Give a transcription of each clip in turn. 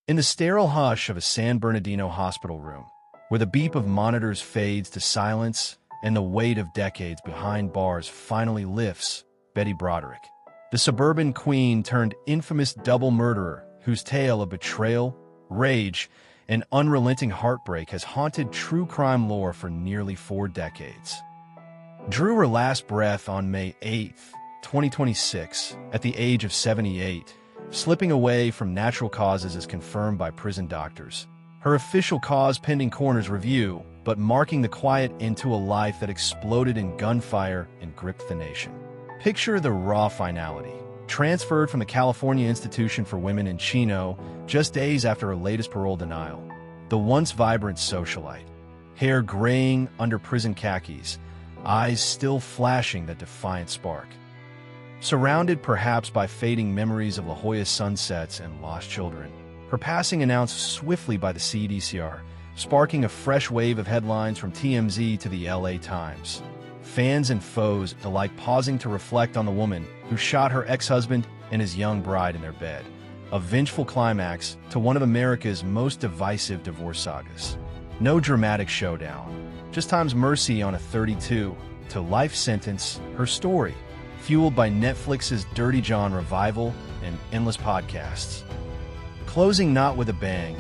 In the sterile hush of a San Bernardino hospital room, where the beep of monitors fades to silence and the weight of decades behind bars finally lifts, Betty Broderick, the suburban queen turned infamous double murderer whose tale of betrayal, rage, and unrelenting heartbreak has haunted true crime lore for nearly 4 decades. Drew her last breath on May 8, 2026, at the age of 78, slipping away from natural causes as confirmed by prison doctors. Her official cause pending coroner's review, but marking the quiet end to a life that exploded in gunfire and gripped the nation. Picture the raw finality. Transferred from the California Institution for Women in Chino just days after her latest parole denial. The once vibrant socialite, hair graying under prison khakis, eyes still flashing that defiant spark. Surrounded perhaps by fading memories of La Jolla sunsets and lost children, her passing announced swiftly by the CDCR, sparking a fresh wave of headlines from TMZ to the LA Times. Fans and foes alike pausing to reflect on the woman who shot her ex-husband and his young bride in their bed, a vengeful climax to one of America's most divisive divorce sagas. No dramatic showdown, just time's mercy on a 32 to life sentence, her story, fueled by Netflix's Dirty John revival and endless podcasts. Closing not with a bang,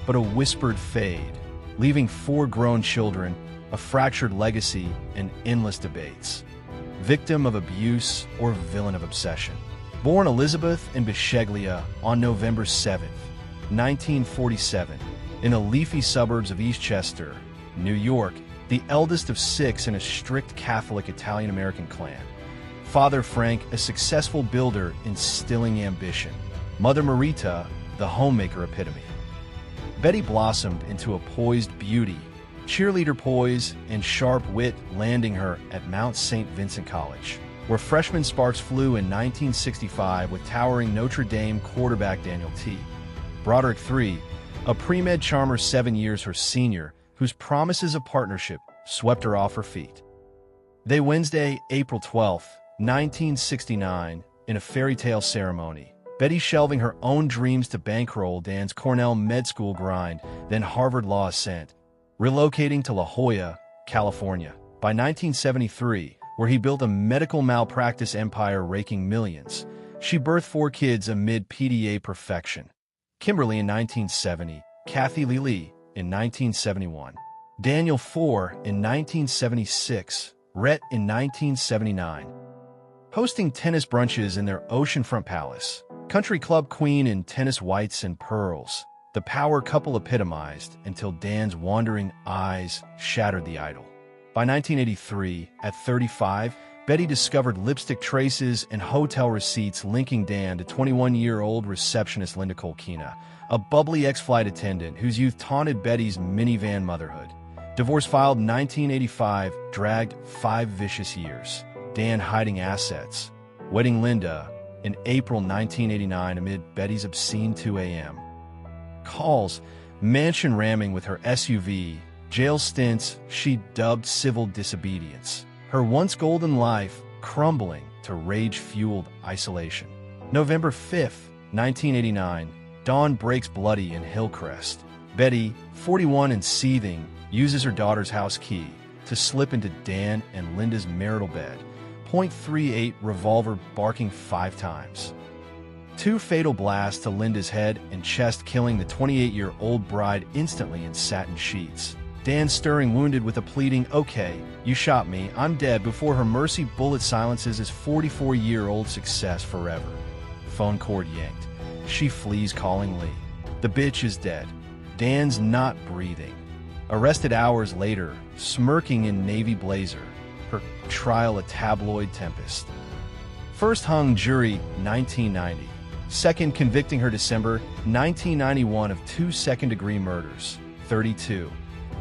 but a whispered fade, leaving 4 grown children, a fractured legacy, and endless debates. Victim of abuse or villain of obsession. Born Elizabeth in Bisceglia on November 7, 1947, in the leafy suburbs of Eastchester, New York, the eldest of 6 in a strict Catholic Italian-American clan. Father Frank, a successful builder instilling ambition. Mother Marita, the homemaker epitome. Betty blossomed into a poised beauty, cheerleader poise and sharp wit landing her at Mount St. Vincent College, where freshman sparks flew in 1965 with towering Notre Dame quarterback Daniel T. Broderick III, a pre-med charmer 7 years her senior, whose promises of partnership swept her off her feet. They Wednesday, April 12, 1969, in a fairy tale ceremony, Betty shelving her own dreams to bankroll Dan's Cornell med school grind, then Harvard law ascent, relocating to La Jolla, California, by 1973, where he built a medical malpractice empire raking millions. She birthed 4 kids amid PDA perfection. Kimberly in 1970, Kathy Lee in 1971, Daniel 4 in 1976, Rhett in 1979. Hosting tennis brunches in their oceanfront palace, country club queen in tennis whites and pearls, the power couple epitomized until Dan's wandering eyes shattered the idol. By 1983, at 35, Betty discovered lipstick traces and hotel receipts linking Dan to 21-year-old receptionist Linda Colkina, a bubbly ex-flight attendant whose youth taunted Betty's minivan motherhood. Divorce filed in 1985 dragged 5 vicious years. Dan hiding assets, wedding Linda in April 1989 amid Betty's obscene 2 a.m. calls, mansion ramming with her SUV, jail stints she dubbed civil disobedience, her once golden life crumbling to rage-fueled isolation. November 5, 1989, dawn breaks bloody in Hillcrest. Betty, 41 and seething, uses her daughter's house key to slip into Dan and Linda's marital bed, .38 revolver barking 5 times. 2 fatal blasts to Linda's head and chest, killing the 28-year-old bride instantly in satin sheets. Dan stirring wounded with a pleading, "Okay, you shot me, I'm dead," before her mercy bullet silences his 44-year-old success forever. Phone cord yanked. She flees calling Lee. The bitch is dead. Dan's not breathing. Arrested hours later, smirking in navy blazer. Her trial a tabloid tempest. First hung jury 1990. Second convicting her December 1991 of 2 second-degree murders, 32.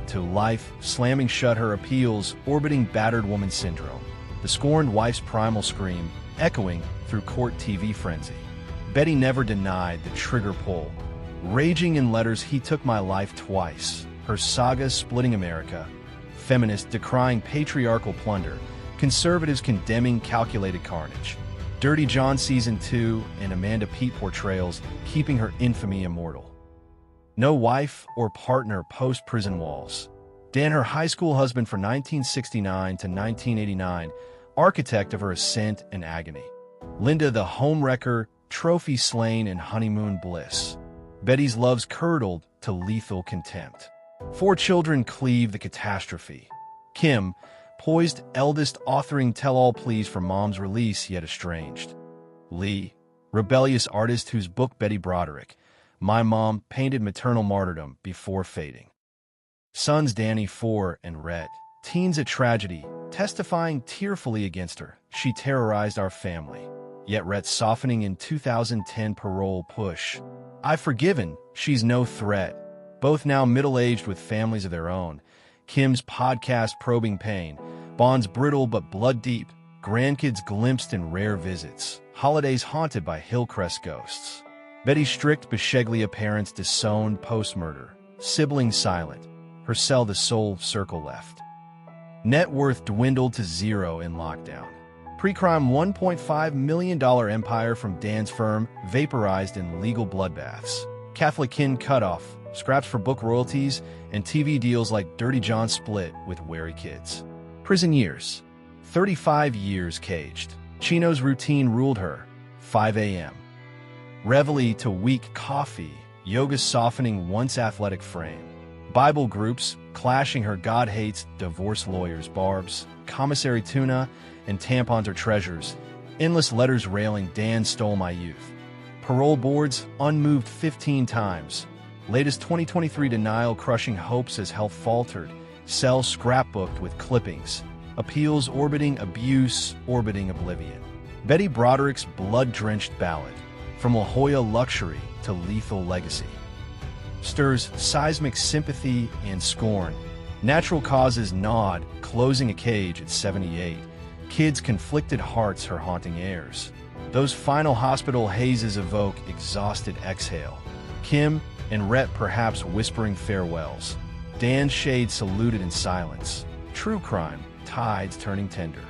To life, slamming shut her appeals, orbiting battered woman syndrome. The scorned wife's primal scream, echoing through court TV frenzy. Betty never denied the trigger pull. Raging in letters, "He took my life twice." Her saga splitting America. Feminists decrying patriarchal plunder. Conservatives condemning calculated carnage. Dirty John Season 2 and Amanda Peet portrayals keeping her infamy immortal. No wife or partner post-prison walls. Dan, her high school husband for 1969 to 1989, architect of her ascent and agony. Linda, the homewrecker, trophy slain in honeymoon bliss. Betty's loves curdled to lethal contempt. 4 children cleave the catastrophe. Kim, poised eldest, authoring tell-all pleas for mom's release yet estranged. Lee, rebellious artist whose book Betty Broderick, My Mom, painted maternal martyrdom before fading. Sons Danny, 4, and Rhett, teens at tragedy, testifying tearfully against her. She terrorized our family. Yet Rhett softening in 2010 parole push. I've forgiven, she's no threat. Both now middle-aged with families of their own. Kim's podcast probing pain. Bonds brittle but blood-deep. Grandkids glimpsed in rare visits. Holidays haunted by Hillcrest ghosts. Betty's strict Bescheglia parents disowned post-murder. Siblings silent. Her cell the sole circle left. Net worth dwindled to 0 in lockdown. Pre-crime $1.5 million empire from Dan's firm vaporized in legal bloodbaths. Catholic kin cutoff, scraps for book royalties, and TV deals like Dirty John split with wary kids. Prison years. 35 years caged. Chino's routine ruled her. 5 a.m. Reveille to weak coffee, yoga softening once athletic frame. Bible groups, clashing her God hates, divorce lawyers, barbs, commissary tuna, and tampons are treasures. Endless letters railing Dan stole my youth. Parole boards unmoved 15 times. Latest 2023 denial crushing hopes as health faltered. Cell scrapbooked with clippings. Appeals orbiting abuse, orbiting oblivion. Betty Broderick's blood-drenched ballad. From La Jolla luxury to lethal legacy. Stirs seismic sympathy and scorn. Natural causes nod, closing a cage at 78. Kids' conflicted hearts her haunting airs. Those final hospital hazes evoke exhausted exhale. Kim and Rhett perhaps whispering farewells. Dan's shade saluted in silence. True crime, tides turning tender.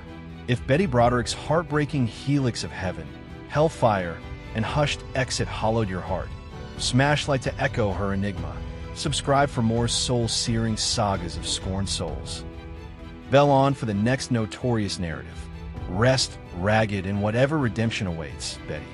If Betty Broderick's heartbreaking helix of heaven, hellfire, and hushed exit hollowed your heart, smash like to echo her enigma. Subscribe for more soul-searing sagas of scorned souls. Bell on for the next notorious narrative. Rest ragged in whatever redemption awaits, Betty.